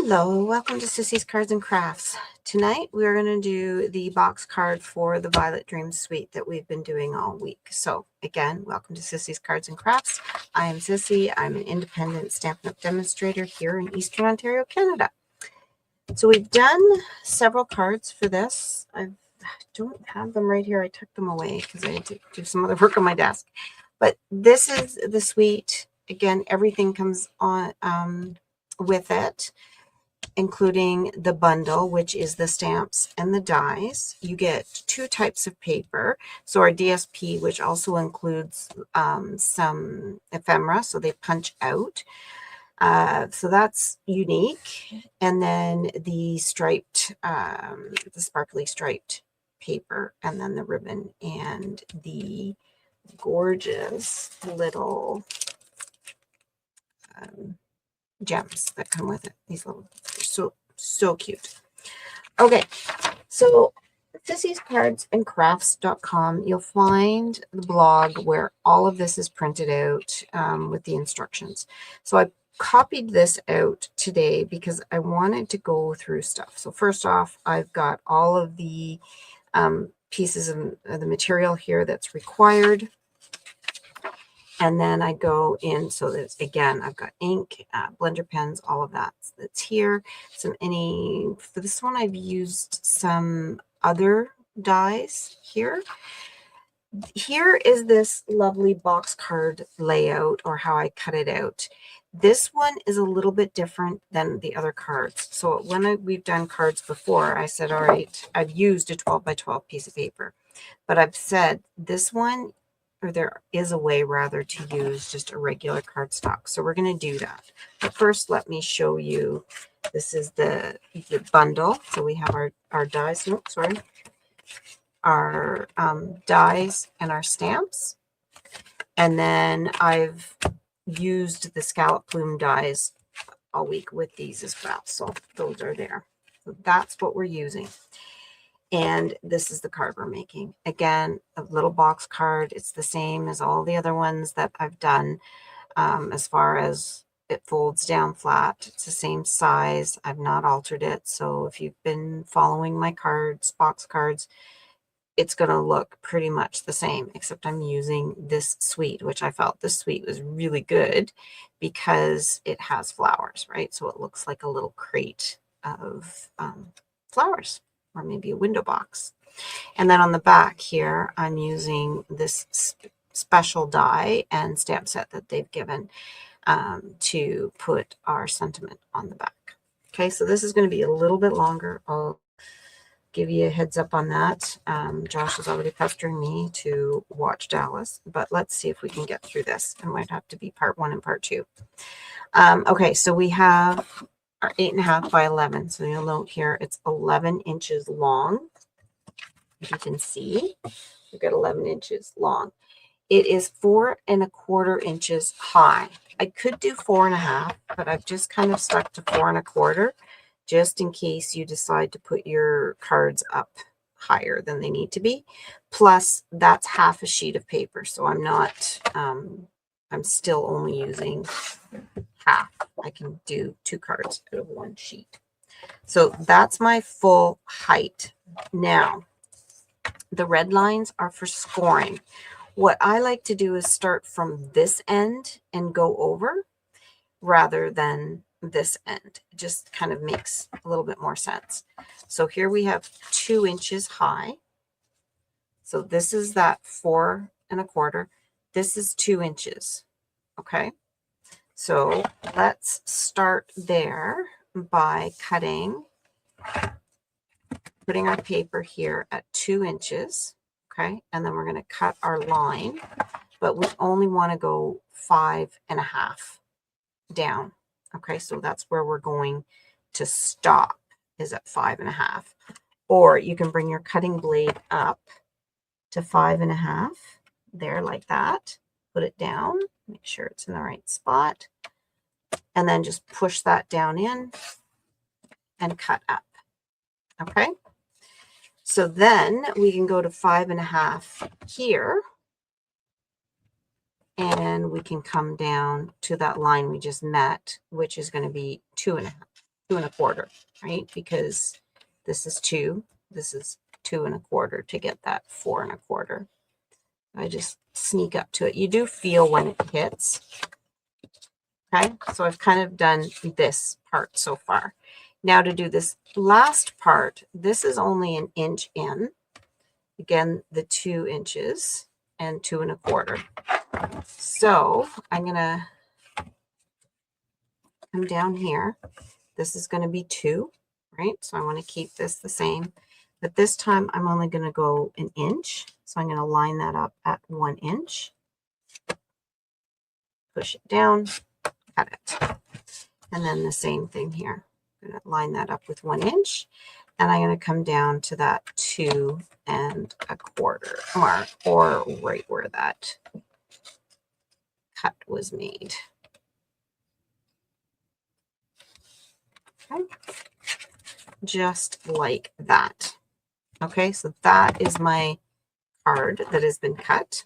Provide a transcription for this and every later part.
Hello, welcome to Sissy's Cards and Crafts. Tonight we're going to do the box card for the Violet Dreams suite that we've been doing all week. So again, welcome to Sissy's Cards and Crafts. I am Sissy. I'm an independent Stampin' Up! Demonstrator here in Eastern Ontario, Canada. So we've done several cards for this. I don't have them right here. I took them away because I had to do some other work on my desk. But this is the suite. Again, everything comes on with it, including the bundle, which is the stamps and the dies. You get two types of paper. So our DSP, which also includes some ephemera, so they punch out. So that's unique. And then the striped, the sparkly striped paper, and then the ribbon and the gorgeous little gems that come with it. These little, so cute. Okay, so sissyscardsandcrafts.com, you'll find the blog where all of this is printed out with the instructions. So I copied this out today because I wanted to go through stuff. So first off, I've got all of the pieces of the material here that's required. And then I go in, so that again, I've got ink, blender pens, all of that's here. For this one, I've used some other dies here. Here is this lovely box card layout, or how I cut it out. This one is a little bit different than the other cards. So when we've done cards before, I said, all right, I've used a 12 by 12 piece of paper, but I've said this one, or there is a way rather to use just a regular cardstock. So we're going to do that. But first, let me show you. This is the bundle. So we have our dies. No, sorry. Our dies and our stamps. And then I've used the scallop plume dies all week with these as well. So those are there. So that's what we're using. And this is the card we're making. Again, a little box card. It's the same as all the other ones that I've done as far as it folds down flat. It's the same size. I've not altered it. So if you've been following my cards, box cards, it's going to look pretty much the same, except I'm using this suite, which I felt this suite was really good because it has flowers, right? So it looks like a little crate of flowers, or maybe a window box. And then on the back here, I'm using this special die and stamp set that they've given to put our sentiment on the back. Okay, so this is going to be a little bit longer. I'll give you a heads up on that. Josh is already pestering me to watch Dallas, but let's see if we can get through this. It might have to be part 1 and part 2. Okay, so we have our 8.5 by 11. So you'll note here it's 11 inches long. As you can see, we've got 11 inches long. It is 4 1/4 inches high. I could do 4 1/2, but I've just kind of stuck to 4 1/4, just in case you decide to put your cards up higher than they need to be. Plus, that's half a sheet of paper, so I'm not, I'm still only using half. I can do 2 cards out of 1 sheet. So that's my full height. Now, the red lines are for scoring. What I like to do is start from this end and go over rather than this end. It just kind of makes a little bit more sense. So here we have 2 inches high. So this is that 4 1/4. This is 2 inches. Okay. So let's start there by putting our paper here at 2 inches. Okay. And then we're going to cut our line, but we only want to go 5 1/2 down. Okay. So that's where we're going to stop, is at 5 1/2. Or you can bring your cutting blade up to 5 1/2 there, like that. Put it down, make sure it's in the right spot, and then just push that down in and cut up. Okay. So then we can go to 5 1/2 here, and we can come down to that line we just met, which is going to be 2 1/2. 2¼ right? Because this is 2, this is 2¼ to get that 4¼ I just sneak up to it. You do feel when it hits. Okay, so I've kind of done this part so far. Now to do this last part, this is only 1 inch in. Again, the 2 inches and 2¼ So I'm going to come down here. This is going to be 2, right? So I want to keep this the same. But this time I'm only going to go 1 inch. So I'm going to line that up at 1 inch. Push it down, cut it. And then the same thing here. I'm going to line that up with 1 inch. And I'm going to come down to that 2¼ mark, or right where that cut was made. Okay. Just like that. Okay, so that is my card that has been cut.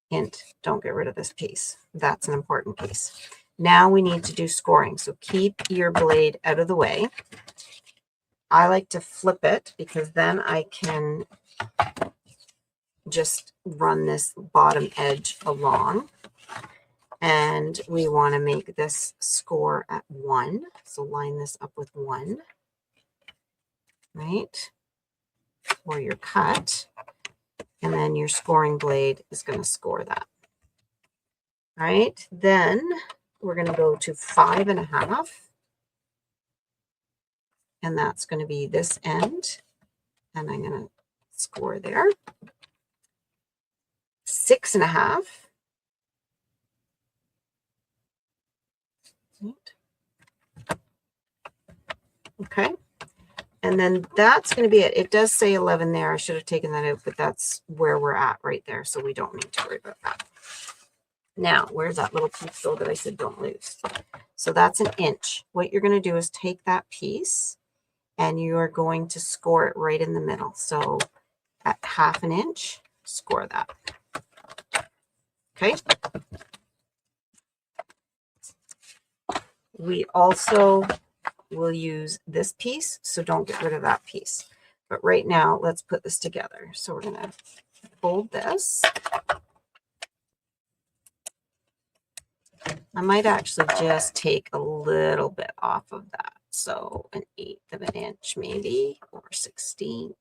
Hint, don't get rid of this piece. That's an important piece. Now we need to do scoring. So keep your blade out of the way. I like to flip it because then I can just run this bottom edge along. And we want to make this score at 1. So line this up with 1, right? Or your cut. And then your scoring blade is going to score that. All right. Then we're going to go to 5½. And that's going to be this end. And I'm going to score there. 6½. Okay. And then that's going to be it. It does say 11 there. I should have taken that out, but that's where we're at right there. So we don't need to worry about that. Now, where's that little piece though that I said don't lose? So that's 1 inch. What you're going to do is take that piece and you are going to score it right in the middle. So at 1/2 inch, score that. Okay. We also will use this piece, so don't get rid of that piece. But right now, let's put this together. So we're going to fold this. I might actually just take a little bit off of that. So 1/8 of an inch maybe, or 1/16.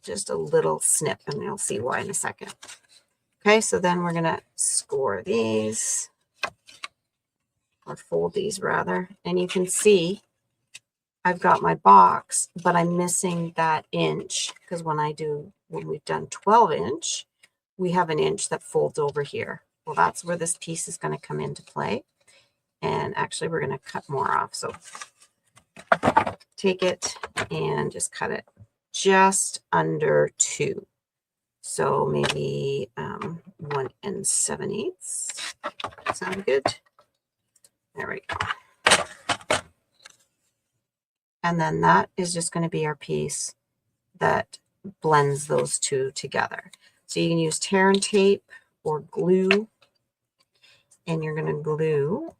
Just a little snip, and you'll see why in a second. Okay, so then we're going to score these, or fold these rather. And you can see I've got my box, but I'm missing that inch, because when we've done 12 inch, we have 1 inch that folds over here. Well, that's where this piece is going to come into play. And actually, we're going to cut more off. So take it and just cut it just under 2. So maybe 1 7/8. Sound good? There we go. And then that is just going to be our piece that blends those two together. So you can use tear and tape or glue, and you're going to glue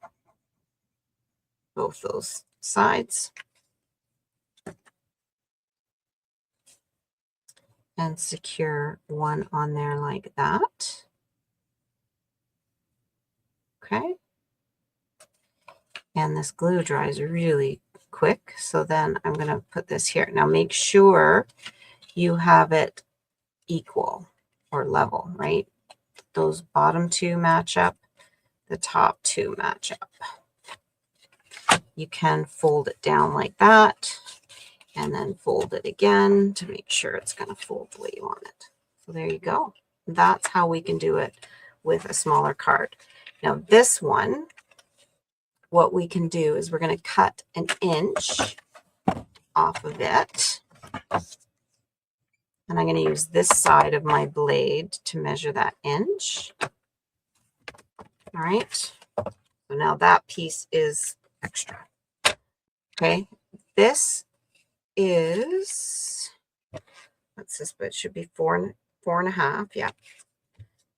both those sides and secure one on there like that. Okay. And this glue dries really quick. So then I'm going to put this here. Now make sure you have it equal or level, right? Those bottom 2 match up, the top 2 match up. You can fold it down like that and then fold it again to make sure it's going to fold the way you want it. So there you go. That's how we can do it with a smaller card. Now this one, what we can do is we're going to cut 1 inch off of it. And I'm going to use this side of my blade to measure that inch. All right. So now that piece is extra. Okay. This is, what's this, but it should be 4.5. Yeah.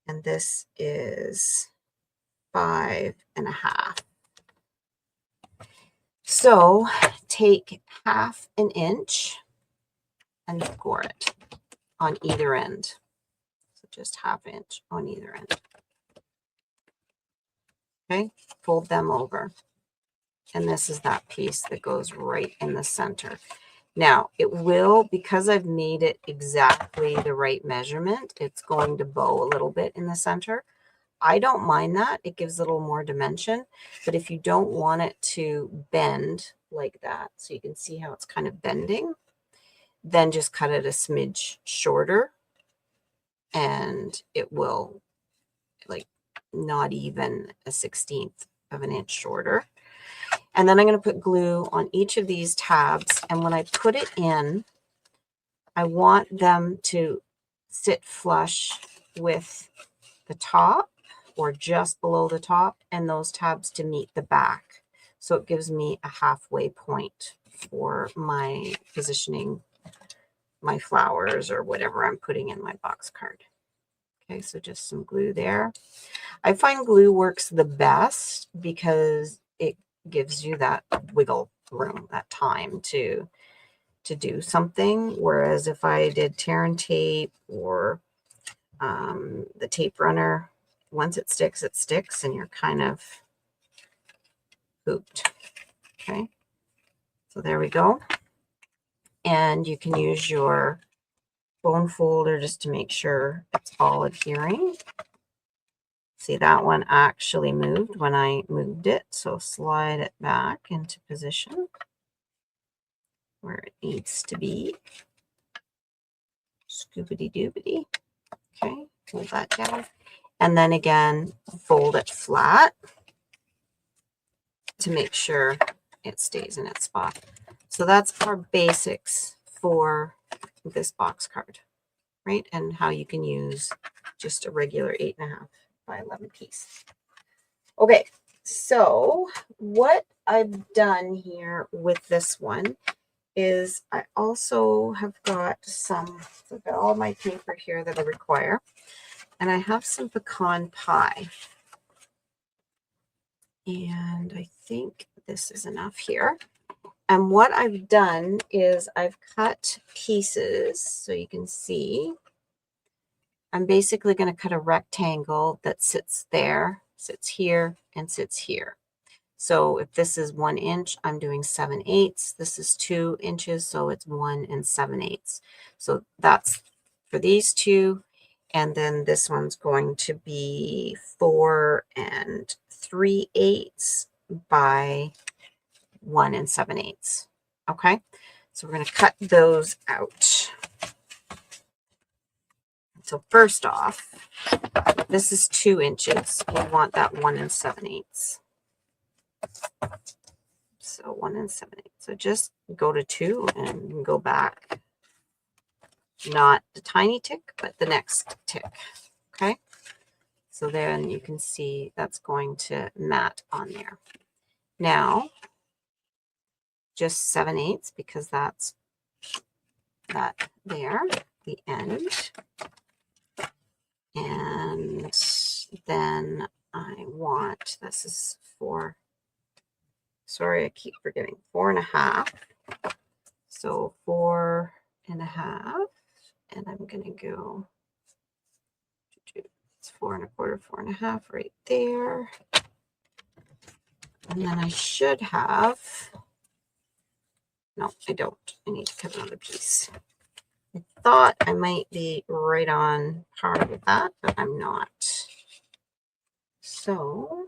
And this is 5.5. So take 1/2 inch and score it on either end. So just 1/2 inch on either end. Okay, fold them over. And this is that piece that goes right in the center. Now it will, because I've made it exactly the right measurement, it's going to bow a little bit in the center. I don't mind that. It gives a little more dimension. But if you don't want it to bend like that, so you can see how it's kind of bending, then just cut it a smidge shorter and it will, like, not even a 1/16 of an inch shorter. And then I'm going to put glue on each of these tabs. And when I put it in, I want them to sit flush with the top or just below the top, and those tabs to meet the back. So it gives me a halfway point for my positioning my flowers or whatever I'm putting in my box card. Okay, so just some glue there. I find glue works the best because it gives you that wiggle room, that time to do something. Whereas if I did tear and tape or the tape runner, once it sticks and you're kind of pooped. Okay, so there we go. And you can use your bone folder just to make sure it's all adhering. See, that one actually moved when I moved it, so slide it back into position where it needs to be. Scoopity doobity. Okay, hold that down. And then again, fold it flat to make sure it stays in its spot. So that's our basics for this box card, right? And how you can use just a regular 8.5 by 11 piece. Okay, so what I've done here with this one is I also have got some, so I've got all my paper here that I require, and I have some pecan pie. And I think this is enough here. And what I've done is I've cut pieces so you can see. I'm basically going to cut a rectangle that sits there, sits here, and sits here. So if this is 1 inch, I'm doing 7/8. This is 2 inches, so it's 1 7/8. So that's for these two. And then this one's going to be 4 3/8 by 1 7/8. Okay, so we're going to cut those out. So first off, this is 2 inches. We want that 1 7/8. So 1 7/8. So just go to 2 and go back. Not the tiny tick, but the next tick. Okay. So then you can see that's going to mat on there. Now, just 7/8 because that's that there, the end. And then I want, this is 4, sorry, I keep forgetting, 4.5. So 4.5, and I'm going to go, it's 4 1/4, 4.5 right there. And then I should have, no, I don't. I need to cut another piece. I thought I might be right on par with that, but I'm not. So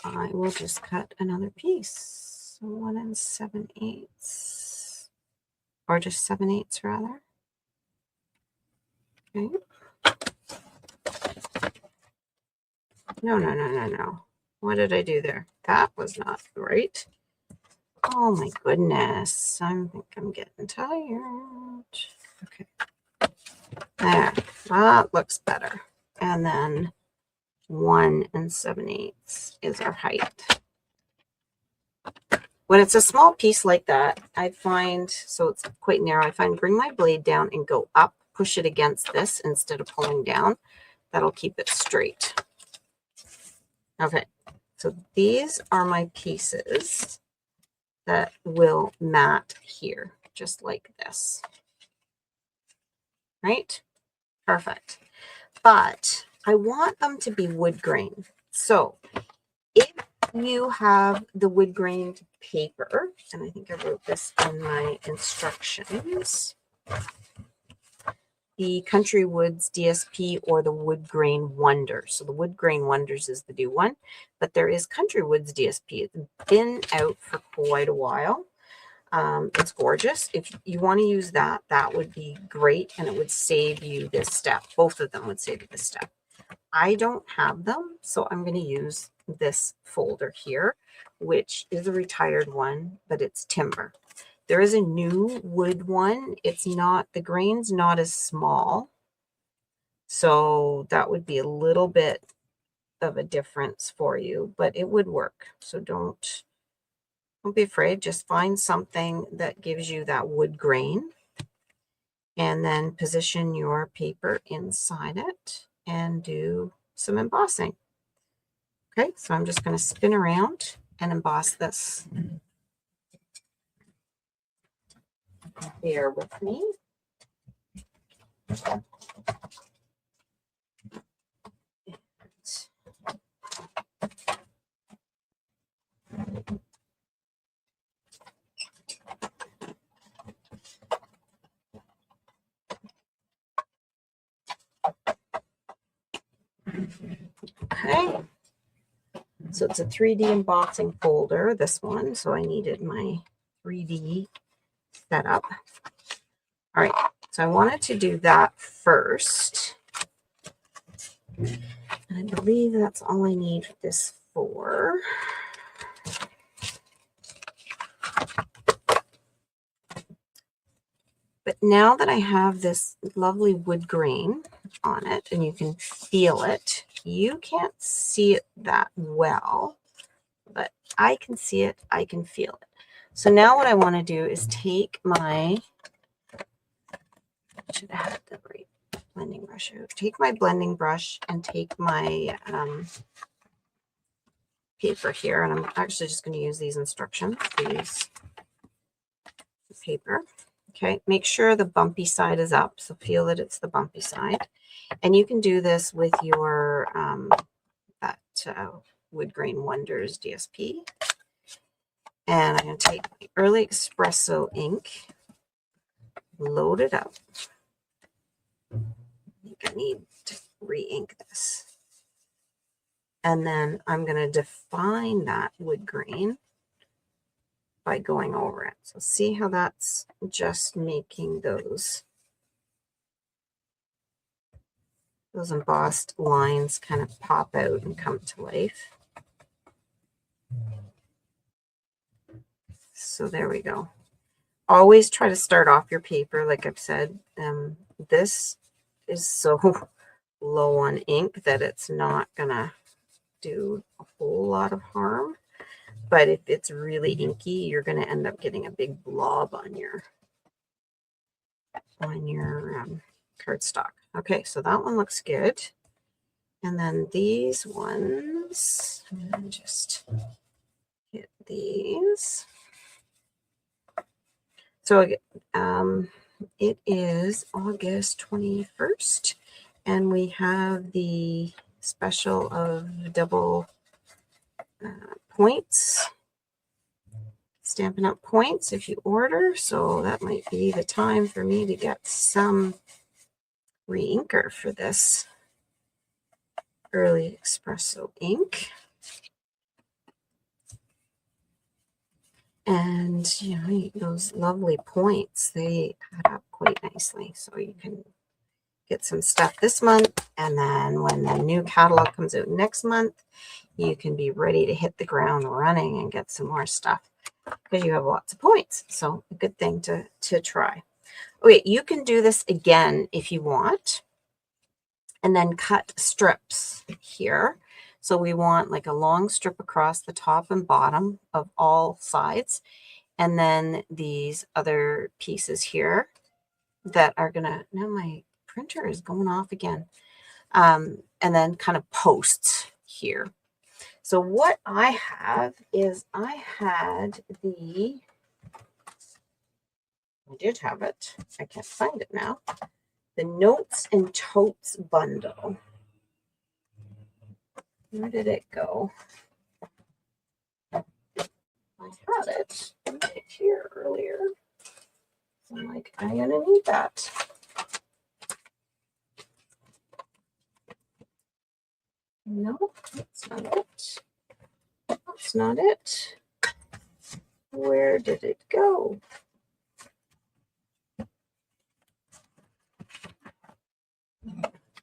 I will just cut another piece. So 1 7/8, or just 7/8 rather. Okay. No. What did I do there? That was not right. Oh my goodness. I think I'm getting tired. Okay. There. That looks better. And then 1 7/8 is our height. When it's a small piece like that, I find, so it's quite narrow, I find bring my blade down and go up, push it against this instead of pulling down. That'll keep it straight. Okay, So these are my pieces that will mat here, just like this. Right? Perfect. But I want them to be wood grain. So if you have the wood grained paper, and I think I wrote this in my instructions, the Country Woods DSP or the Wood Grain Wonders. So the Wood Grain Wonders is the new one, but there is Country Woods DSP. It's been out for quite a while. It's gorgeous. If you want to use that, that would be great, and it would save you this step. Both of them would save you this step. I don't have them, so I'm going to use this folder here, which is a retired one, but it's timber. There is a new wood one. It's not, the grain's not as small, so that would be a little bit of a difference for you, but it would work. So don't be afraid. Just find something that gives you that wood grain, and then position your paper inside it and do some embossing. Okay, so I'm just going to spin around and emboss this. Bear with me. Okay, so it's a 3D embossing folder, this one, so I needed my 3D setup. All right, so I wanted to do that first. And I believe that's all I need this for. But now that I have this lovely wood grain on it, and you can feel it, you can't see it that well, but I can see it, I can feel it. So now what I want to do is take my, I should have had the right blending brush out. Take my blending brush and take my paper here, and I'm actually just going to use these instructions, these paper. Okay, make sure the bumpy side is up, so feel that it's the bumpy side. And you can do this with your Wood Grain Wonders DSP. And I'm going to take my Early Espresso ink, load it up. I think I need to re-ink this. And then I'm going to define that wood grain by going over it. So see how that's just making those embossed lines kind of pop out and come to life. So there we go. Always try to start off your paper, like I've said. This is so low on ink that it's not gonna do a whole lot of harm. But if it's really inky, you're gonna end up getting a big blob on your cardstock. Okay, so that one looks good. And then these ones, I'm gonna just hit these. So it is August 21st, and we have the special of double points, Stampin' Up! Points if you order. So that might be the time for me to get some re-inker for this Early Espresso ink. And, you know, those lovely points, they add up quite nicely. So you can get some stuff this month, and then when the new catalog comes out next month, you can be ready to hit the ground running and get some more stuff because you have lots of points. So a good thing to try. Okay, you can do this again if you want, and then cut strips here. So we want like a long strip across the top and bottom of all sides. And then these other pieces here that are gonna, now my printer is going off again. And then kind of posts here. So what I have is I did have it. I can't find it now. The Notes and Totes bundle. Where did it go? I had it right here earlier. So I'm like, I'm going to need that. No, that's not it. That's not it. Where did it go?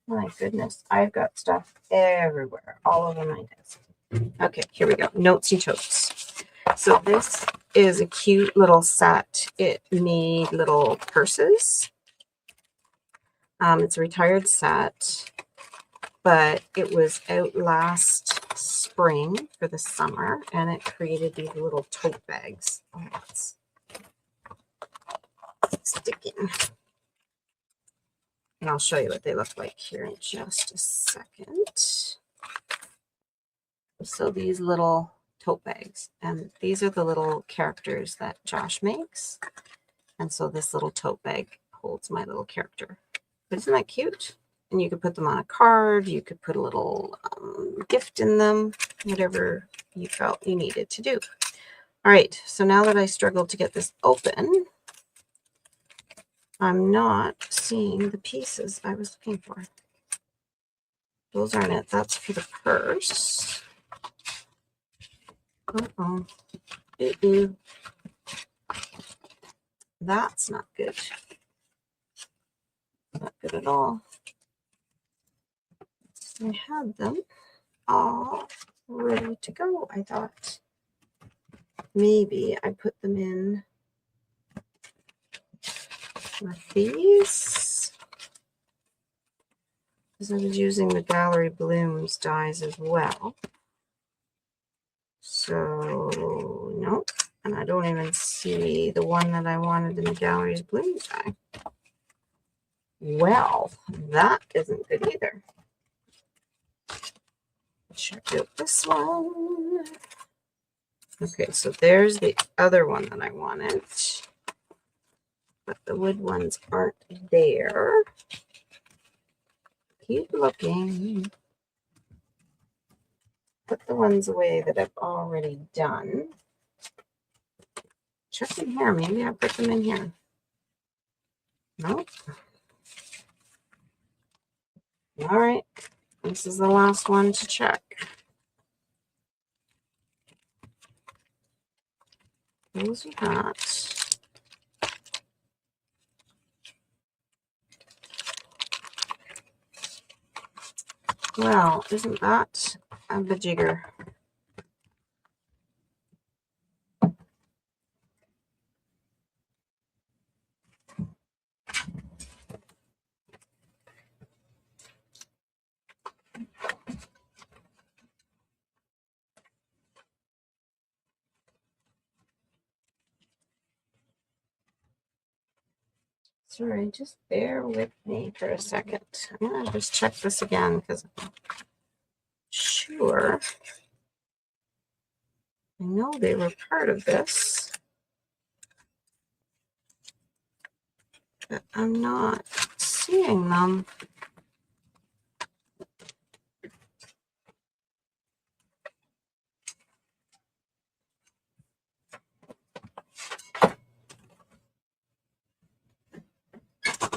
My goodness, I've got stuff everywhere, all over my desk. Okay, here we go. Notes and Totes. So this is a cute little set. It made little purses. It's a retired set, but it was out last spring for the summer, and it created these little tote bags. Oh, it's sticking. And I'll show you what they look like here in just a second. So these little tote bags, and these are the little characters that Josh makes. And so this little tote bag holds my little character. But isn't that cute? And you could put them on a card. You could put a little gift in them, whatever you felt you needed to do. All right, so now that I struggled to get this open, I'm not seeing the pieces I was looking for. Those aren't it. That's for the purse. Uh-oh. That's not good. Not good at all. I had them all ready to go. I thought maybe I put them in with these, because I was using the Gallery Blooms dies as well. So nope, and I don't even see the one that I wanted in the Gallery's Blooms die. Well, that isn't good either. Check out this one. Okay, so there's the other one that I wanted, but the wood ones aren't there. Keep looking. Put the ones away that I've already done. Check in here. Maybe I put them in here. Nope. All right. This is the last one to check. Those are not. Well, isn't that a bajigger? Sorry, just bear with me for a second. I'm going to just check this again because I'm sure I know they were part of this, but I'm not seeing them.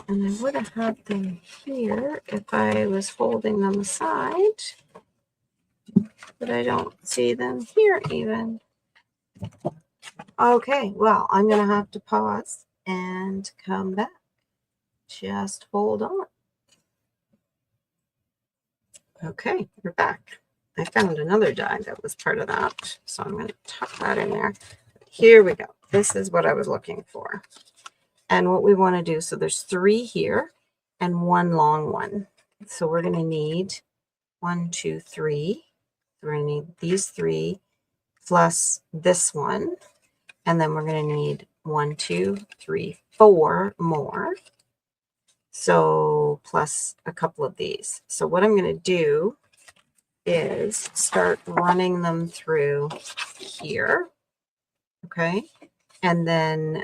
And I would have had them here if I was holding them aside, but I don't see them here even. Okay, well, I'm going to have to pause and come back. Just hold on. Okay, we're back. I found another die that was part of that, so I'm going to tuck that in there. Here we go. This is what I was looking for. And what we want to do, so there's 3 here and 1 long one. So we're going to need 1, 2, 3. We're going to need these 3 plus this one. And then we're going to need 1, 2, 3, 4 more. So plus a couple of these. So what I'm going to do is start running them through here. Okay. And then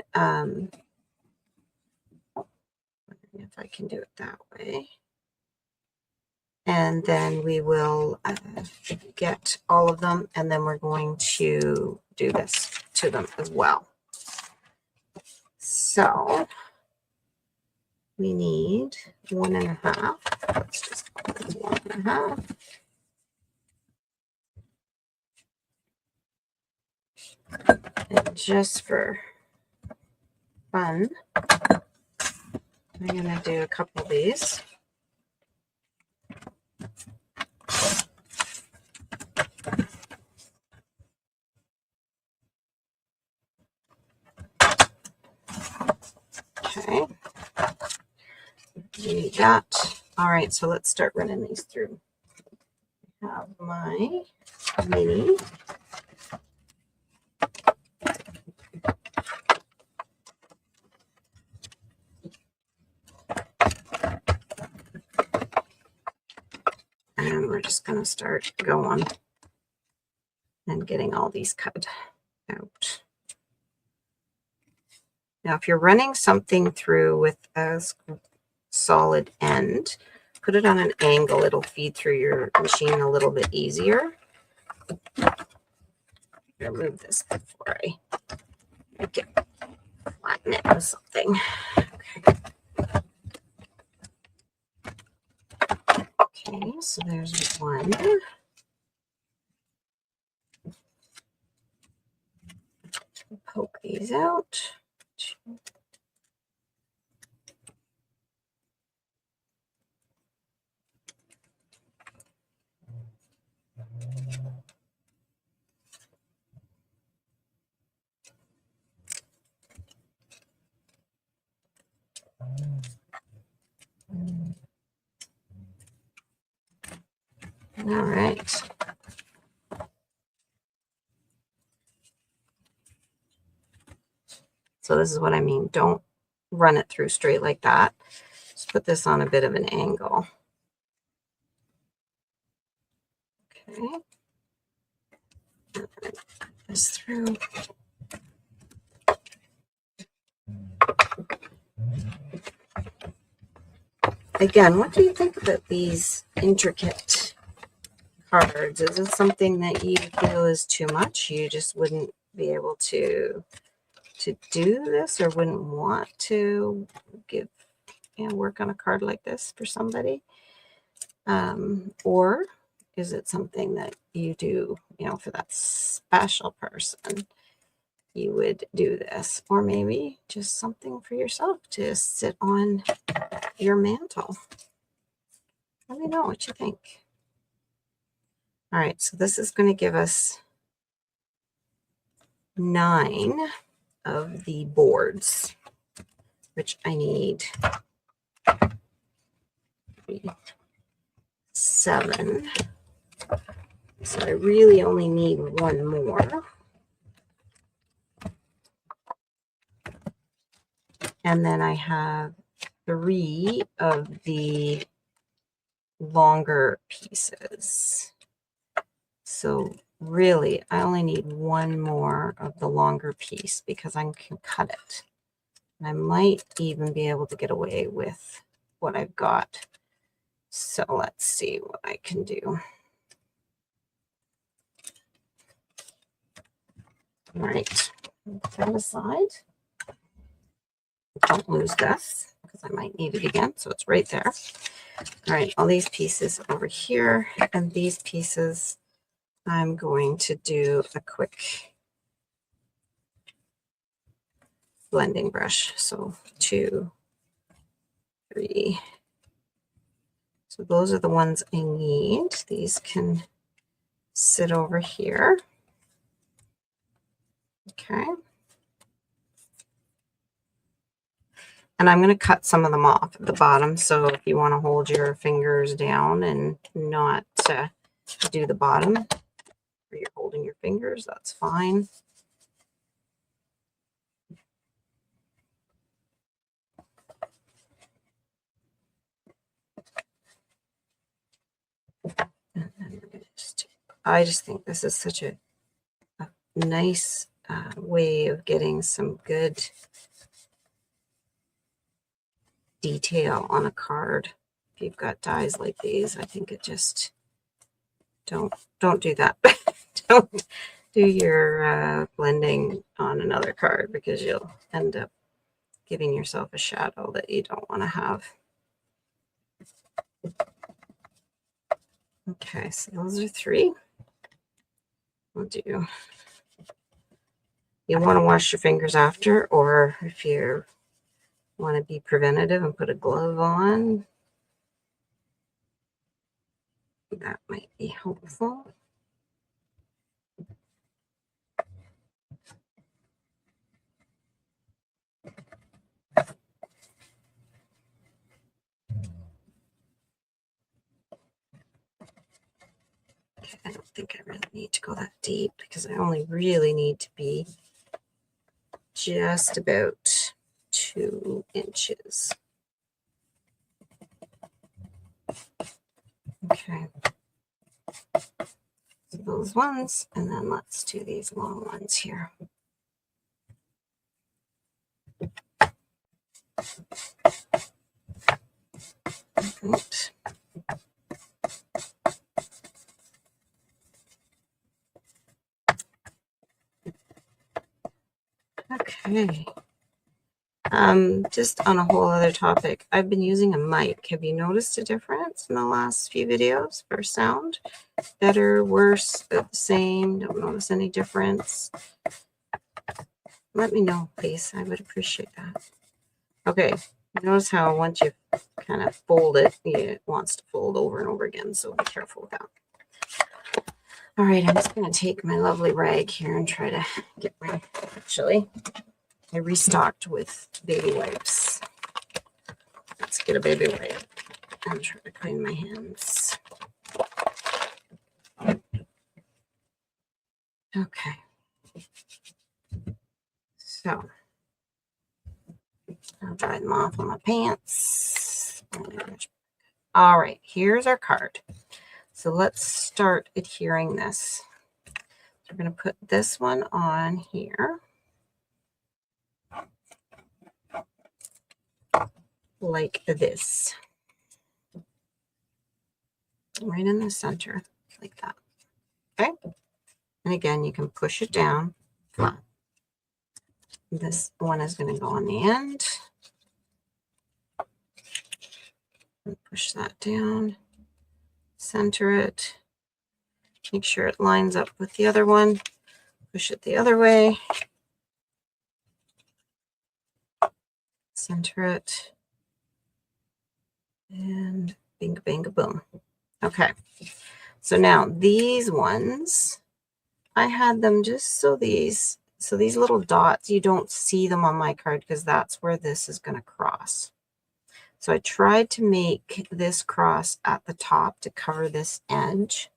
if I can do it that way. And then we will get all of them, and then we're going to do this to them as well. So we need 1.5. Let's just call it 1.5. And just for fun, I'm going to do a couple of these. Okay. Do that. All right, so let's start running these through. I have my mini. And we're just going to start going and getting all these cut out. Now, if you're running something through with a solid end, put it on an angle. It'll feed through your machine a little bit easier. Remove this before I make it flatten it with something. Okay. Okay, so there's one. Poke these out. All right. So this is what I mean. Don't run it through straight like that. Just put this on a bit of an angle. Okay. Put this through. Again, what do you think about these intricate cards? Is this something that you feel is too much? You just wouldn't be able to do this, or wouldn't want to work on a card like this for somebody? Or is it something that you do, for that special person? You would do this, or maybe just something for yourself to sit on your mantle. Let me know what you think. All right, so this is going to give us 9 of the boards, which I need 7. So I really only need 1 more. And then I have 3 of the longer pieces. So really, I only need 1 more of the longer piece because I can cut it. And I might even be able to get away with what I've got. So let's see what I can do. All right, put that aside. Don't lose this because I might need it again. So it's right there. All right, all these pieces over here, and these pieces I'm going to do a quick blending brush. So 2, 3. So those are the ones I need. These can sit over here. Okay. And I'm going to cut some of them off at the bottom. So if you want to hold your fingers down and not do the bottom, or you're holding your fingers, that's fine. And then we're going to I just think this is such a nice way of getting some good detail on a card. If you've got dies like these, I think it just don't do that. Don't do your blending on another card, because you'll end up giving yourself a shadow that you don't want to have. Okay, so those are 3. We'll do. You want to wash your fingers after, or if you want to be preventative and put a glove on, that might be helpful. Okay, I don't think I really need to go that deep, because I only really need to be just about 2 inches. Okay. So those ones, and then let's do these long ones here. Oops. Okay. Just on a whole other topic, I've been using a mic. Have you noticed a difference in the last few videos for sound? Better, worse, the same? Don't notice any difference? Let me know, please. I would appreciate that. Okay. Notice how once you kind of fold it, it wants to fold over and over again, so be careful with that. All right, I'm just going to take my lovely rag here and try to get my, actually, I restocked with baby wipes. Let's get a baby wipe and try to clean my hands. Okay. So, I'll dry them off on my pants. All right, here's our card. So let's start adhering this. So we're going to put this one on here. Like this. Right in the center, like that. Okay? And again, you can push it down flat. This one is going to go on the end. And push that down. Center it. Make sure it lines up with the other one. Push it the other way. Center it. And bing, bang, boom. Okay. So now these ones, I had them just so these little dots, you don't see them on my card because that's where this is going to cross. So I tried to make this cross at the top to cover this edge.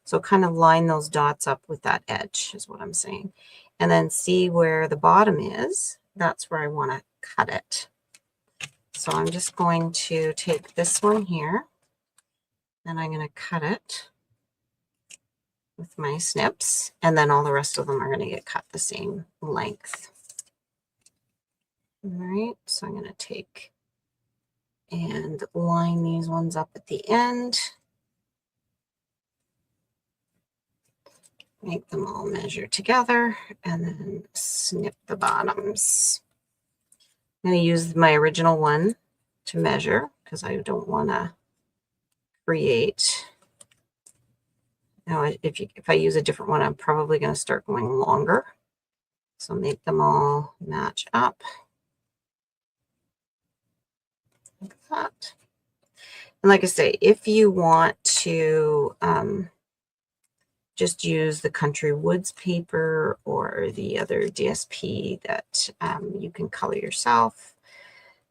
So kind of line those dots up with that edge is what I'm saying. And then see where the bottom is. That's where I want to cut it. So I'm just going to take this one here and I'm going to cut it with my snips, and then all the rest of them are going to get cut the same length. All right, so I'm going to take and line these ones up at the end. Make them all measure together and then snip the bottoms. I'm going to use my original one to measure because I don't want to create. Now, if I use a different one, I'm probably going to start going longer. So make them all match up. Like that. And like I say, if you want to just use the Country Woods paper or the other DSP that you can color yourself,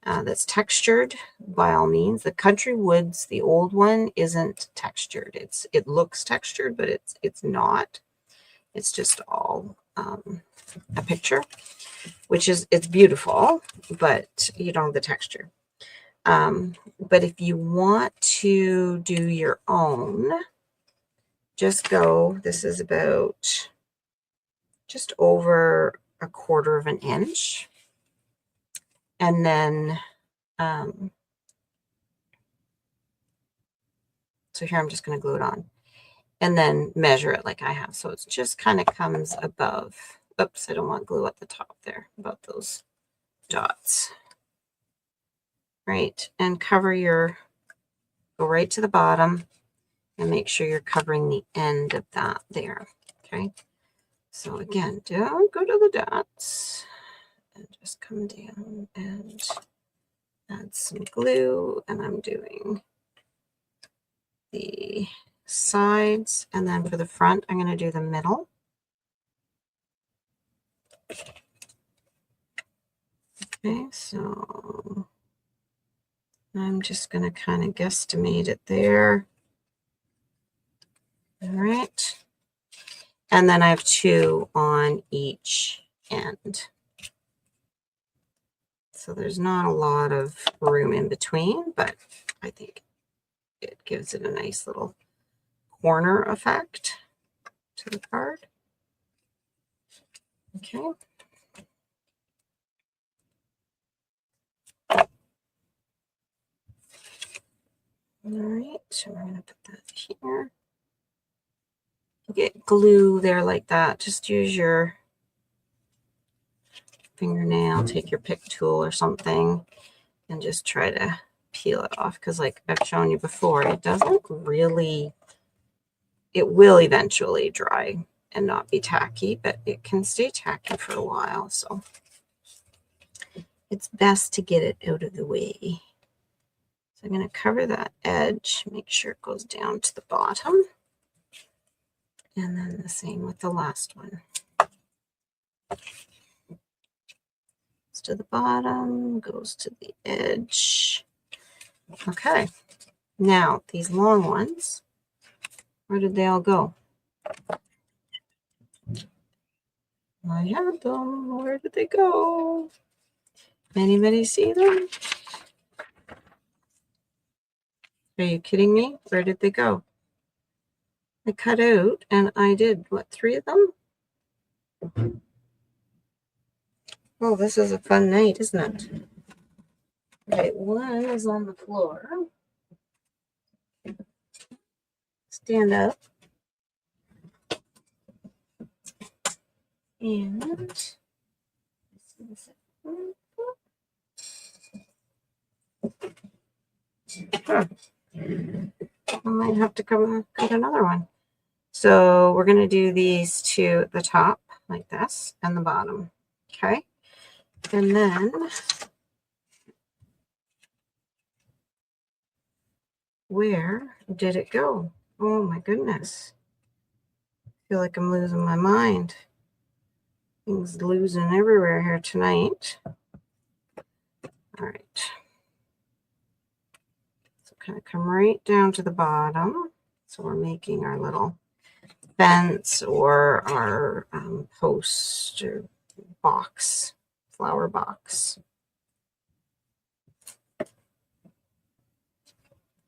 that's textured, by all means. The Country Woods, the old one, isn't textured. It looks textured, but it's not. It's just all a picture, which is, it's beautiful, but you don't have the texture. But if you want to do your own, just go, this is about just over 1/4 of an inch. And then, so here I'm just going to glue it on and then measure it like I have. So it's just kind of comes above. Oops, I don't want glue at the top there, about those dots. Right, and cover your, go right to the bottom and make sure you're covering the end of that there. Okay, so again, don't go to the dots and just come down and add some glue, and I'm doing the sides, and then for the front I'm going to do the middle. Okay, so I'm just going to kind of guesstimate it there. All right, and then I have 2 on each end, so there's not a lot of room in between, but I think it gives it a nice little corner effect to the card. Okay. All right, so we're going to put that here. You get glue there like that. Just use your fingernail, take your pick tool or something, and just try to peel it off, because like I've shown you before, it doesn't really, it will eventually dry and not be tacky, but it can stay tacky for a while, so it's best to get it out of the way. So I'm going to cover that edge, make sure it goes down to the bottom, and then the same with the last one. Goes to the bottom, goes to the edge. Okay, now these long ones, where did they all go? I had them. Where did they go? Anybody see them? Are you kidding me? Where did they go? I cut out and I did, what, 3 of them? Oh, this is a fun night, isn't it? Okay, one is on the floor. Stand up. And huh. I might have to come cut another one. So we're going to do these 2 at the top like this and the bottom. Okay. And then where did it go? Oh my goodness. I feel like I'm losing my mind. Things losing everywhere here tonight. All right. So kind of come right down to the bottom. So we're making our little fence or our post or box, flower box.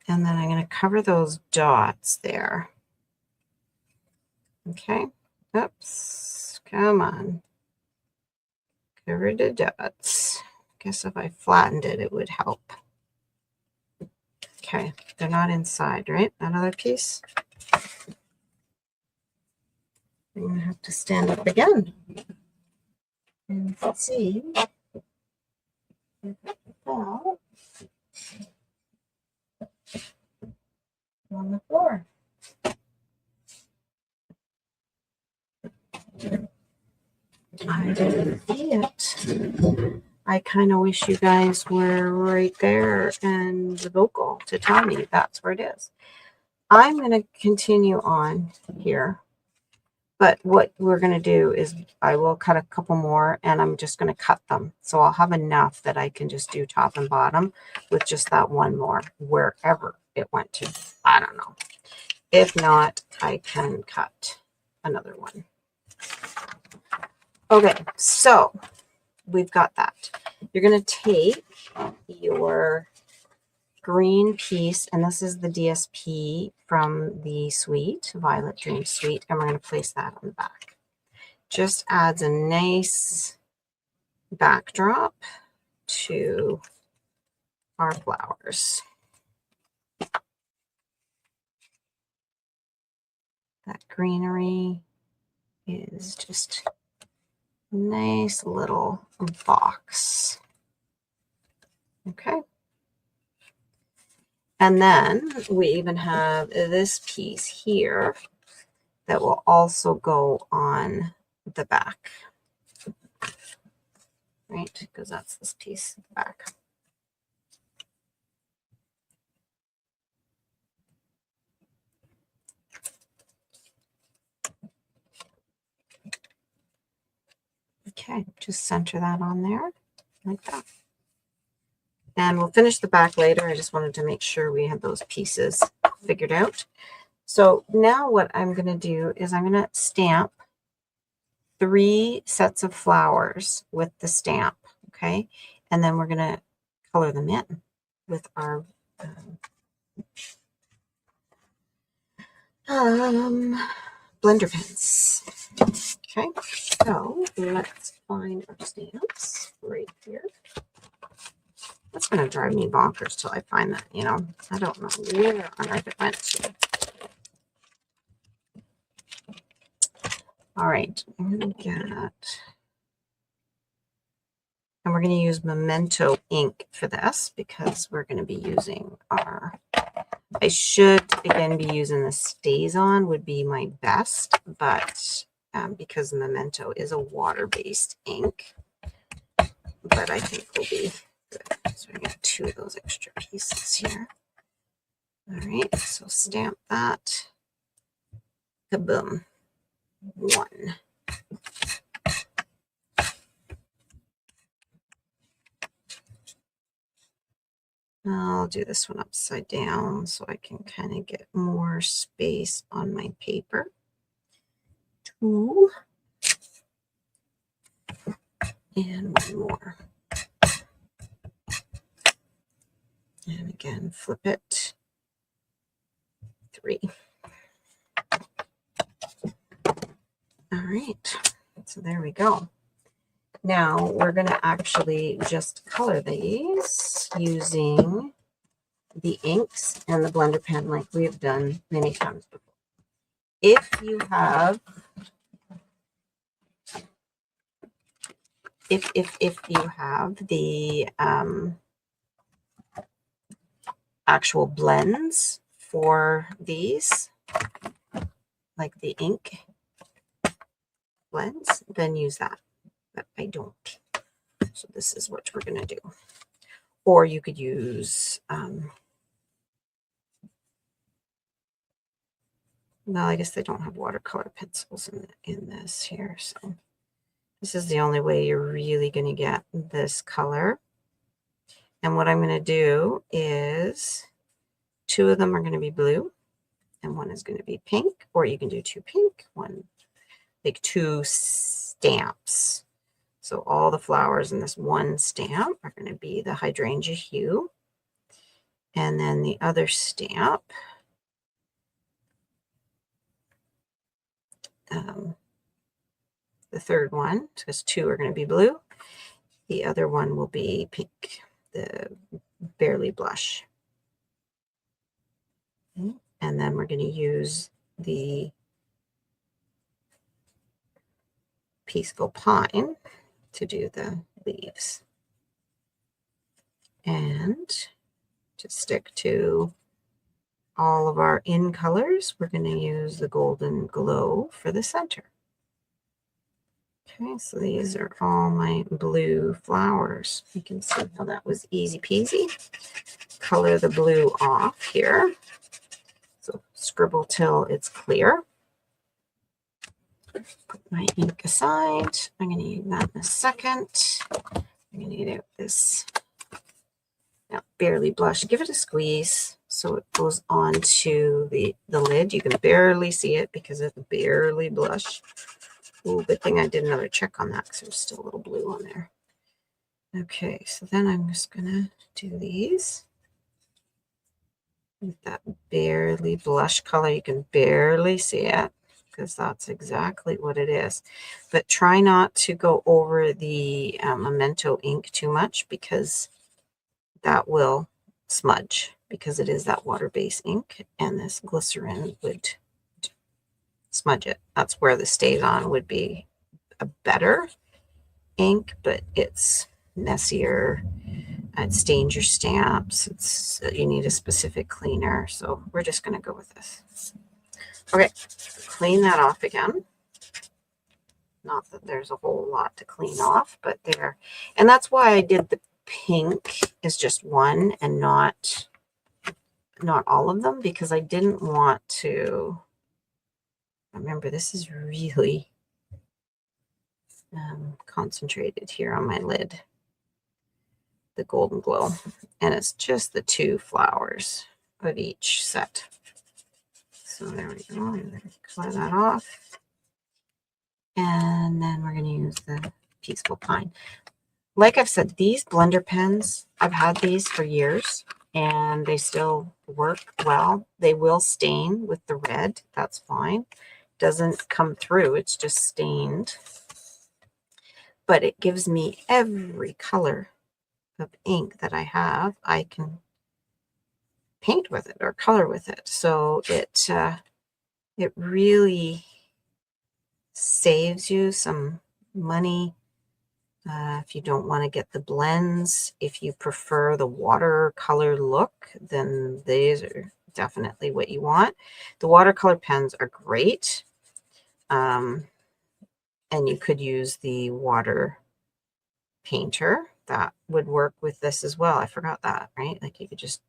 And then I'm going to cover those dots there. Okay. Oops. Come on. Cover the dots. I guess if I flattened it, it would help. Okay. They're not inside, right? Another piece. I'm going to have to stand up again and see if it fell on the floor. I didn't see it. I kind of wish you guys were right there and vocal to tell me that's where it is. I'm going to continue on here. But what we're going to do is I will cut a couple more and I'm just going to cut them. So I'll have enough that I can just do top and bottom with just that one more wherever it went to. I don't know. If not, I can cut another one. Okay, so we've got that. You're going to take your green piece, and this is the DSP from the suite, Violet Dream Suite, and we're going to place that on the back. Just adds a nice backdrop to our flowers. That greenery is just a nice little box. Okay. And then we even have this piece here that will also go on the back, right? Because that's this piece at the back. Okay, just center that on there like that. And we'll finish the back later. I just wanted to make sure we had those pieces figured out. So now what I'm going to do is I'm going to stamp 3 sets of flowers with the stamp, okay? And then we're going to color them in with our blender pens. Okay, so let's find our stamps right here. That's going to drive me bonkers till I find that, you know. I don't know where on earth it went to. All right, I'm going to get, and we're going to use Memento ink for this because we're going to be using our, I should again be using the StazOn would be my best, but because Memento is a water-based ink, but I think we'll be good. So I got 2 of those extra pieces here. All right, so stamp that. Kaboom. 1. I'll do this one upside down so I can kind of get more space on my paper. 2. And 1 more. And again, flip it. 3. All right, so there we go. Now we're going to actually just color these using the inks and the blender pen like we have done many times before. If you have, if you have the actual blends for these, like the ink blends, then use that. But I don't. So this is what we're going to do. Or you could use, well, I guess they don't have watercolor pencils in this here. So this is the only way you're really going to get this color. And what I'm going to do is 2 of them are going to be blue and 1 is going to be pink, or you can do 2 pink, 1, like 2 stamps. So all the flowers in this one stamp are going to be the hydrangea hue. And then the other stamp, the third one, because 2 are going to be blue. The other one will be pink, the Barely Blush. Okay. And then we're going to use the Peaceful Pine to do the leaves. And to stick to all of our in colors, we're going to use the Golden Glow for the center. Okay, so these are all my blue flowers. You can see how that was easy peasy. Color the blue off here. So scribble till it's clear. Put my ink aside. I'm going to need that in a second. I'm going to need out this Barely Blush. Give it a squeeze so it goes onto the lid. You can barely see it because it's Barely Blush. Ooh, good thing I did another check on that because there's still a little blue on there. Okay, so then I'm just going to do these. with that barely blush color. You can barely see it because that's exactly what it is. But try not to go over the Memento ink too much because that will smudge, because it is that water-based ink, and this glycerin would smudge it. That's where the StazOn would be a better ink, but it's messier. It stains your stamps. It's you need a specific cleaner, so we're just going to go with this. Okay, clean that off again. Not that there's a whole lot to clean off, but there. And that's why I did the pink is just one and not all of them, because I didn't want to. Remember, this is really concentrated here on my lid, the Golden Glow, and it's just the 2 flowers of each set. So there we go. I'm going to color that off, and then we're going to use the Peaceful Pine. Like I've said, these blender pens, I've had these for years and they still work well. They will stain with the red. That's fine. Doesn't come through. It's just stained. But it gives me every color of ink that I have. I can paint with it or color with it. So it really saves you some money. If you don't want to get the blends, if you prefer the watercolor look, then these are definitely what you want. The watercolor pens are great. And you could use the water painter. That would work with this as well. I forgot that, right? Like you could just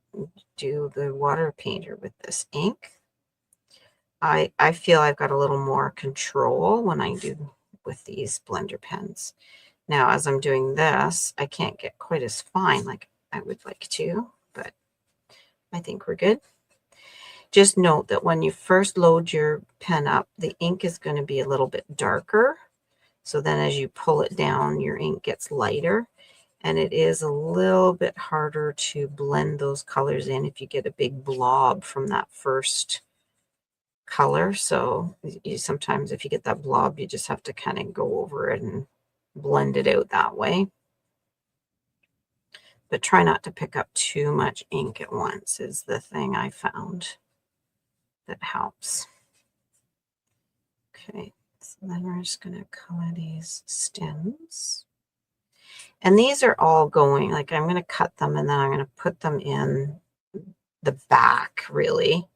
do the water painter with this ink. I feel I've got a little more control when I do with these blender pens. Now, as I'm doing this, I can't get quite as fine like I would like to, but I think we're good. Just note that when you first load your pen up, the ink is going to be a little bit darker. So then as you pull it down, your ink gets lighter, and it is a little bit harder to blend those colors in if you get a big blob from that first color. So sometimes if you get that blob, you just have to kind of go over it and blend it out that way. But try not to pick up too much ink at once is the thing I found that helps. Okay, so then we're just going to color these stems. And these are all going, like I'm going to cut them and then I'm going to put them in the back, really,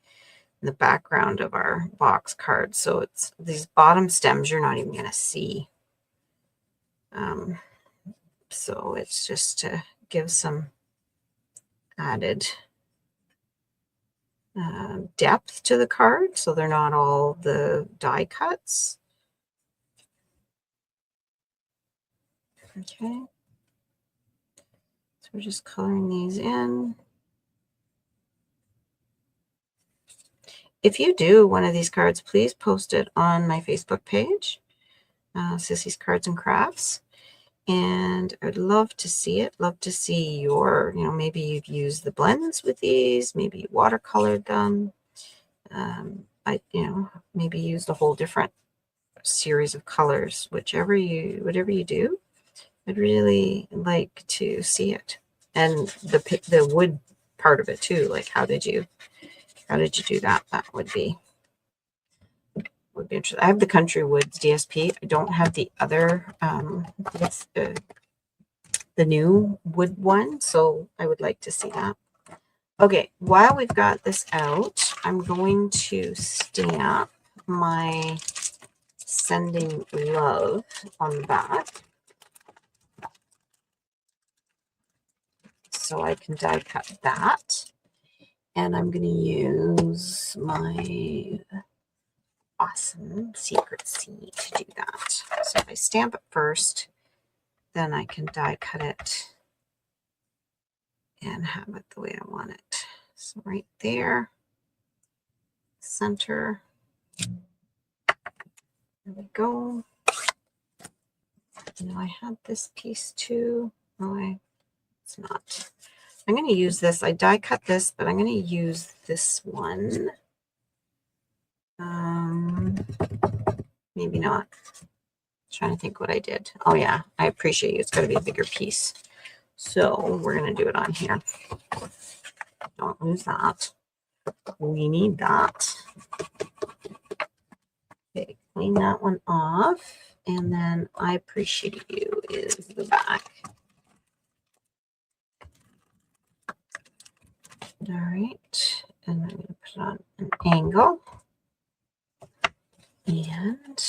in the background of our box cards. So it's these bottom stems you're not even going to see. So it's just to give some added depth to the card, so they're not all the die cuts. Okay, so we're just coloring these in. If you do one of these cards, please post it on my Facebook page, Sissy's Cards and Crafts. And I'd love to see it. Love to see your, maybe you've used the blends with these, maybe you watercolored them. Maybe used a whole different series of colors, whatever you do. I'd really like to see it. And the wood part of it too. Like how did you do that? That would be interesting. I have the Country Woods DSP. I don't have the other the new wood one, so I would like to see that. Okay, while we've got this out, I'm going to stamp my Sending Love on the back so I can die cut that. And I'm going to use my awesome Secret C to do that. So if I stamp it first, then I can die cut it and have it the way I want it. So right there, center. There we go. I had this piece too. Oh, it's not. I'm going to use this. I die cut this, but I'm going to use this one. Maybe not. Trying to think what I did. Oh yeah, I appreciate you. It's got to be a bigger piece. So we're going to do it on here. Don't lose that. We need that. Okay, clean that one off. And then I appreciate you is the back. All right. And I'm going to put it on an angle. And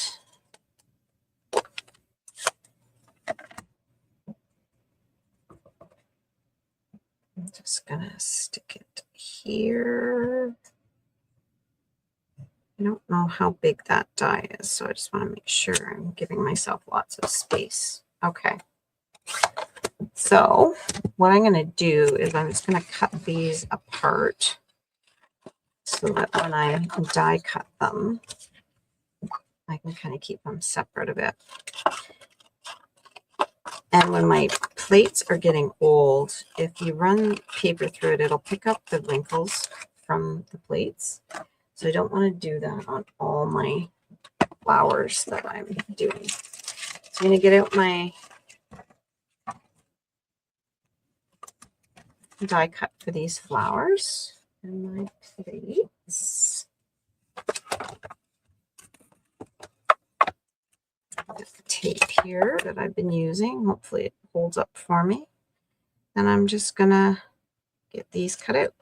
I'm just going to stick it here. I don't know how big that die is, so I just want to make sure I'm giving myself lots of space. Okay. So what I'm going to do is I'm just going to cut these apart so that when I die cut them, I can kind of keep them separate a bit. And when my plates are getting old, if you run paper through it, it'll pick up the wrinkles from the plates. So I don't want to do that on all my flowers that I'm doing. So I'm going to get out my die cut for these flowers and my plates. Got the tape here that I've been using. Hopefully it holds up for me. And I'm just going to get these cut out.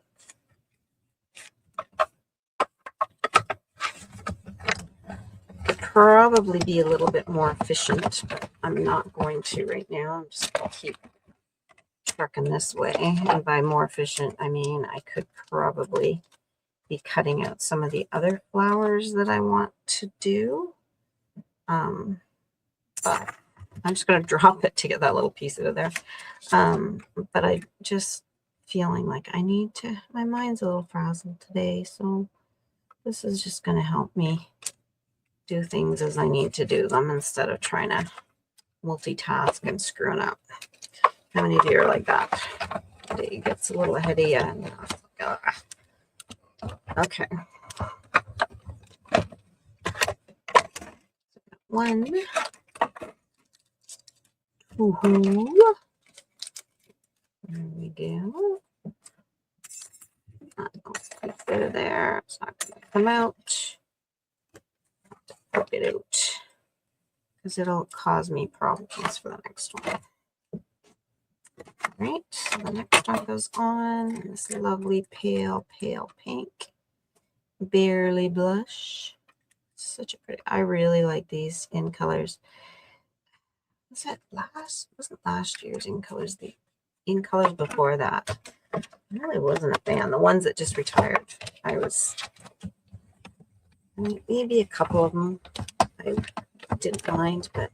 Probably be a little bit more efficient, but I'm not going to right now. I'm just going to keep trucking this way. And by more efficient, I mean I could probably be cutting out some of the other flowers that I want to do. But I'm just going to drop it to get that little piece out of there. But I just feeling like I need to, my mind's a little frazzled today. So this is just going to help me do things as I need to do them instead of trying to multitask and screwing up. How many of you are like that? It gets a little ahead of you. And, okay. One. Woohoo. There we go. Get it there. It's not going to come out. Pop it out because it'll cause me problems for the next one. All right, so the next one goes on this lovely pale pink, barely blush. Such a pretty. I really like these in colors. Was that wasn't last year's in colors? The in colors before that. I really wasn't a fan. The ones that just retired, I mean, maybe a couple of them I didn't mind, but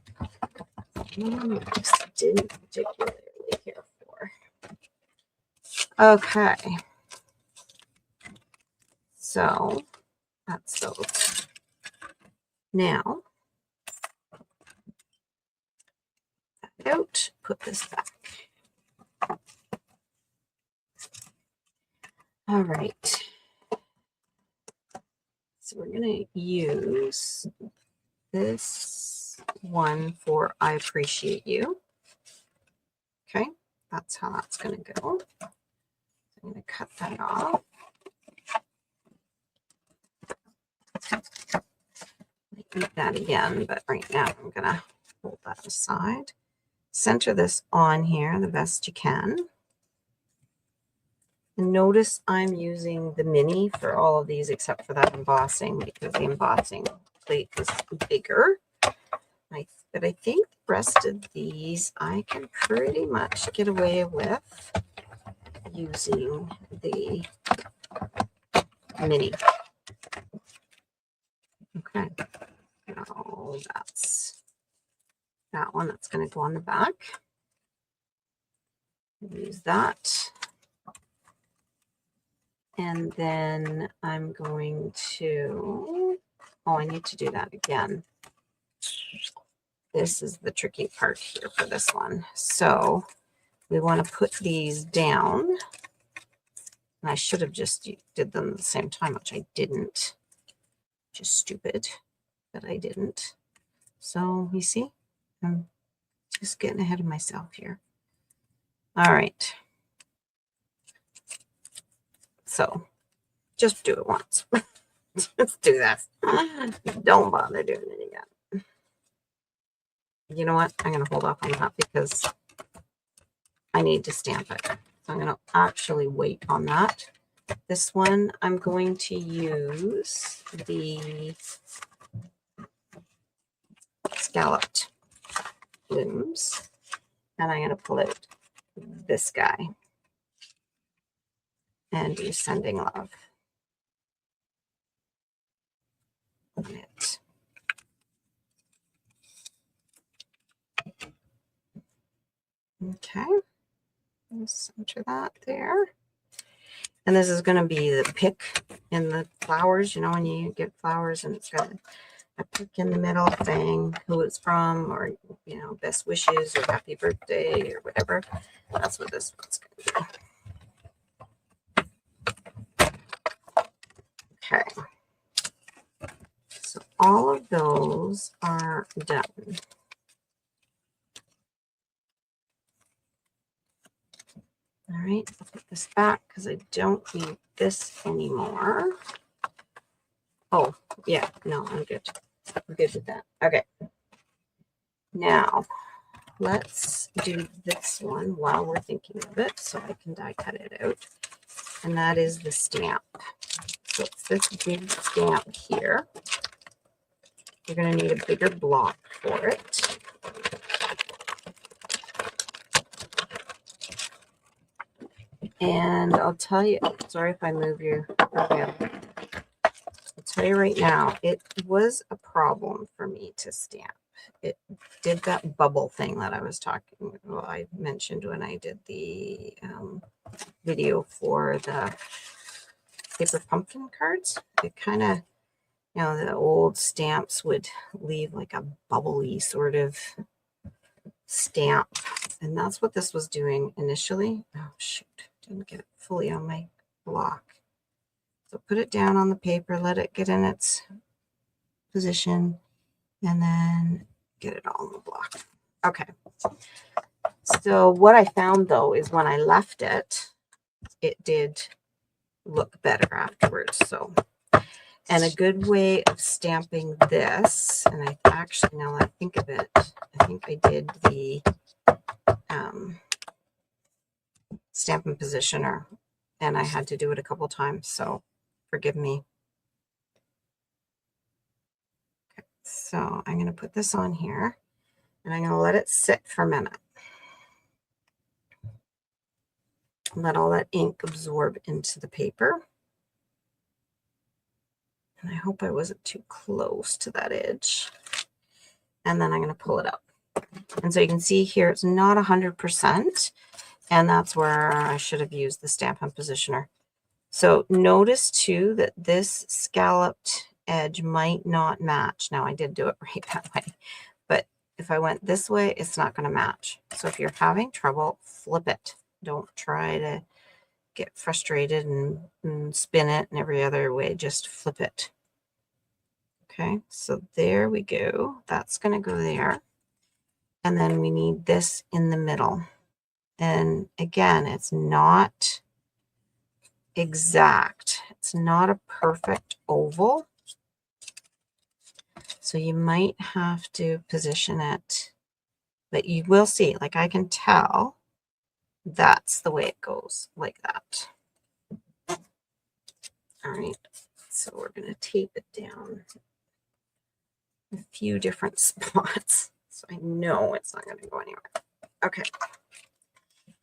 I just didn't particularly care for. Okay. So that's those. Now, out, put this back. All right. So we're going to use this one for I Appreciate You. Okay, that's how that's going to go. So I'm going to cut that off. Eat that again, but right now I'm going to hold that aside. Center this on here the best you can. And notice I'm using the mini for all of these except for that embossing because the embossing plate is bigger. But I think the rest of these I can pretty much get away with using the mini. Okay. Now that's that one that's going to go on the back. Use that. And then I'm going to, oh, I need to do that again. This is the tricky part here for this one. So we want to put these down. And I should have just did them at the same time, which I didn't. Just stupid that I didn't. So you see, I'm just getting ahead of myself here. All right. So just do it once. Just do that. Don't bother doing it again. You know what? I'm going to hold off on that because I need to stamp it. So I'm going to actually wait on that. This one, I'm going to use the scalloped blooms, and I'm going to pull out this guy and do Sending Love on it. Okay, center that there. And this is going to be the pick in the flowers. You know, when you get flowers and it's got a pick in the middle saying who it's from, or, you know, best wishes or happy birthday or whatever. That's what this one's going to be. Okay. So all of those are done. All right, I'll put this back because I don't need this anymore. Oh, yeah, no, I'm good. I'm good with that. Okay. Now, let's do this one while we're thinking of it so I can die cut it out. And that is the stamp. So it's this big stamp here. You're going to need a bigger block for it. And I'll tell you, sorry if I move your around. I'll tell you right now, it was a problem for me to stamp. It did that bubble thing that I was talking, well, I mentioned when I did the video for the paper pumpkin cards. It kind of, you know, the old stamps would leave like a bubbly sort of stamp. And that's what this was doing initially. Oh, shoot. Didn't get it fully on my block. So put it down on the paper, let it get in its position, and then get it all on the block. Okay. So what I found though is when I left it, it did look better afterwards. So, and a good way of stamping this, and I actually, now that I think of it, I think I did the Stampin' Positioner, and I had to do it a couple times, so forgive me. Okay, so I'm going to put this on here, and I'm going to let it sit for a minute. Let all that ink absorb into the paper. And I hope I wasn't too close to that edge. And then I'm going to pull it up. And so you can see here, it's not 100%. And that's where I should have used the Stampin' Positioner. So notice too that this scalloped edge might not match. Now I did do it right that way, but if I went this way, it's not going to match. So if you're having trouble, flip it. Don't try to get frustrated and spin it in every other way. Just flip it. Okay, so there we go. That's going to go there. And then we need this in the middle. And again, it's not exact. It's not a perfect oval. So you might have to position it, but you will see, like I can tell that's the way it goes, like that. All right, so we're going to tape it down a few different spots so I know it's not going to go anywhere. Okay,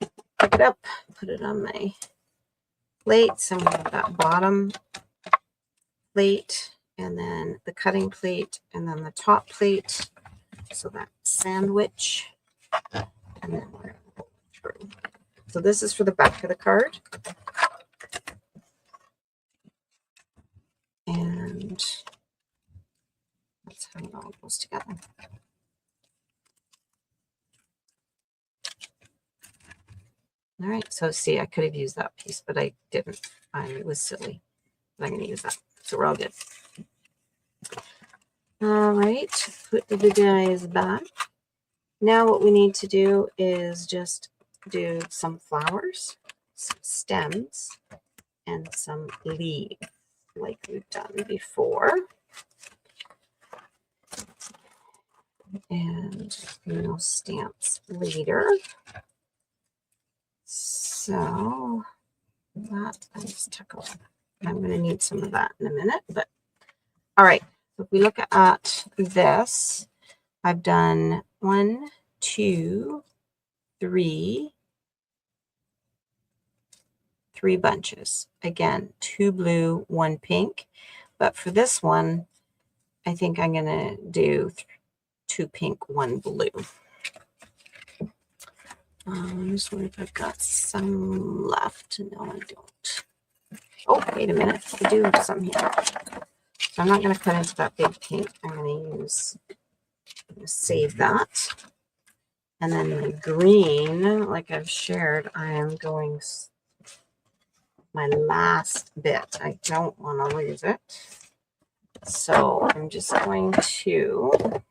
pick it up, put it on my plates, and we have that bottom plate, and then the cutting plate, and then the top plate. So that sandwich, and then we're going to go through. So this is for the back of the card. And that's how it all goes together. All right, so see, I could have used that piece, but I didn't. I was silly. But I'm going to use that. So we're all good. All right, put the dies back. Now what we need to do is just do some flowers, some stems, and some leaves like we've done before. And stamps later. So that I just took away. I'm going to need some of that in a minute, but all right. So if we look at this, I've done 1, 2, 3 bunches. Again, 2 blue, 1 pink. But for this one, I think I'm going to do 2 pink, 1 blue. I'm just wondering if I've got some left. No, I don't. Oh, wait a minute. I do have some here. So I'm not going to cut into that big pink. I'm going to save that. And then the green, like I've shared, I am going my last bit. I don't want to lose it. So I'm just going to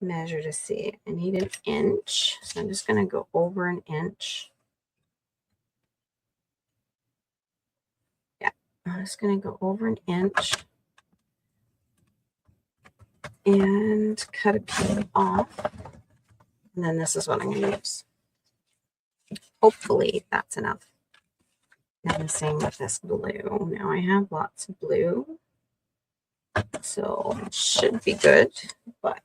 measure to see. I need an inch. So I'm just going to go over an inch. Yeah, I'm just going to go over an inch and cut a piece off. And then this is what I'm going to use. Hopefully that's enough. And the same with this blue. Now I have lots of blue. So it should be good, but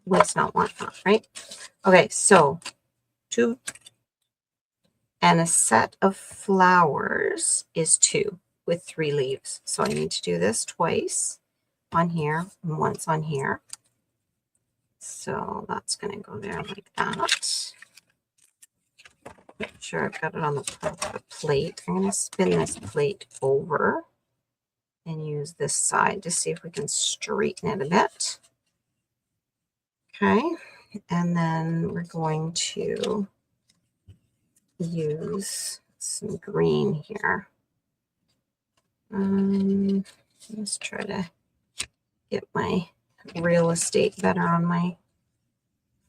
waste not, want not, right? Okay, so 2 and a set of flowers is 2 with 3 leaves. So I need to do this twice on here and once on here. So that's going to go there like that. Make sure I've got it on the plate. I'm going to spin this plate over and use this side to see if we can straighten it a bit. Okay, and then we're going to use some green here. Let's try to get my real estate better on my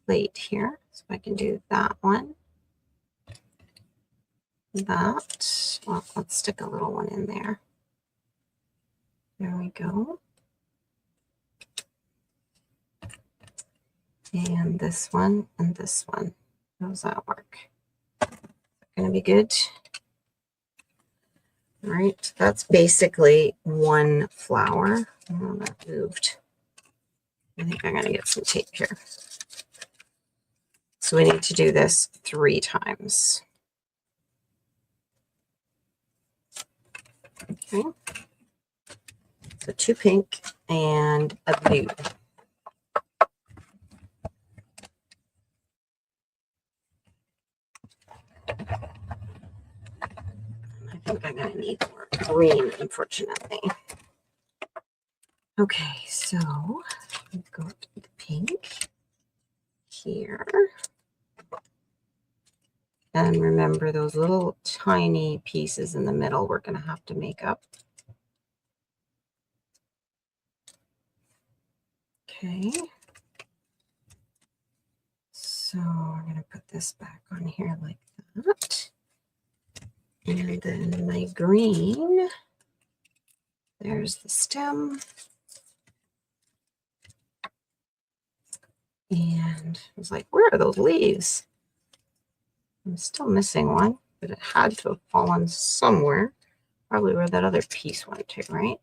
plate here. So I can do that one. That. Well, let's stick a little one in there. There we go. And this one and this one. How does that work? Gonna be good. All right, that's basically 1 flower. Oh, that moved. I think I'm gonna get some tape here. So we need to do this 3 times. Okay. So 2 pink and a blue. I think I'm going to need more green, unfortunately. Okay, so we've got the pink here. And remember those little tiny pieces in the middle we're going to have to make up. Okay. So we're going to put this back on here like that. And then my green, there's the stem. And I was like, where are those leaves? I'm still missing one, but it had to have fallen somewhere. Probably where that other piece went to, right?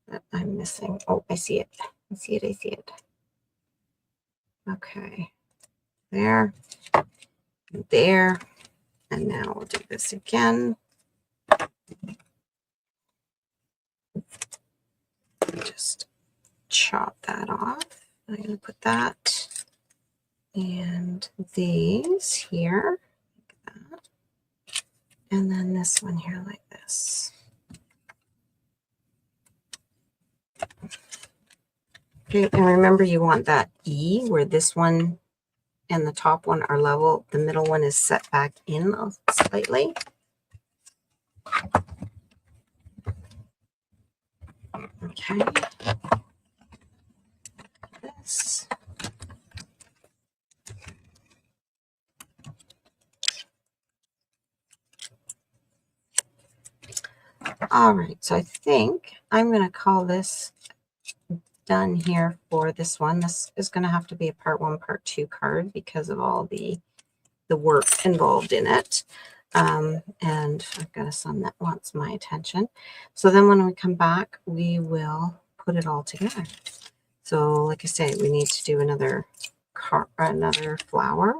That I'm missing. Oh, I see it. I see it. I see it. Okay. There. There. And now we'll do this again. Just chop that off. I'm going to put that and these here like that. And then this one here like this. Okay, and remember you want that E where this one and the top one are level. The middle one is set back in slightly. Okay. This. All right, so I think I'm going to call this done here for this one. This is going to have to be a part 1, part 2 card because of all the work involved in it. And I've got a son that wants my attention. So then when we come back, we will put it all together. So like I say, we need to do another flower.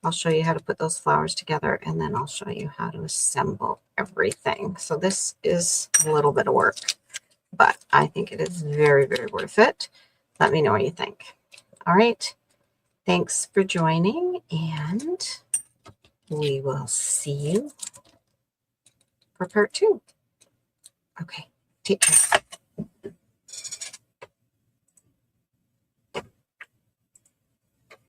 I'll show you how to put those flowers together, and then I'll show you how to assemble everything. So this is a little bit of work, but I think it is very, very worth it. Let me know what you think. All right. Thanks for joining, and we will see you for part 2. Okay. Take care.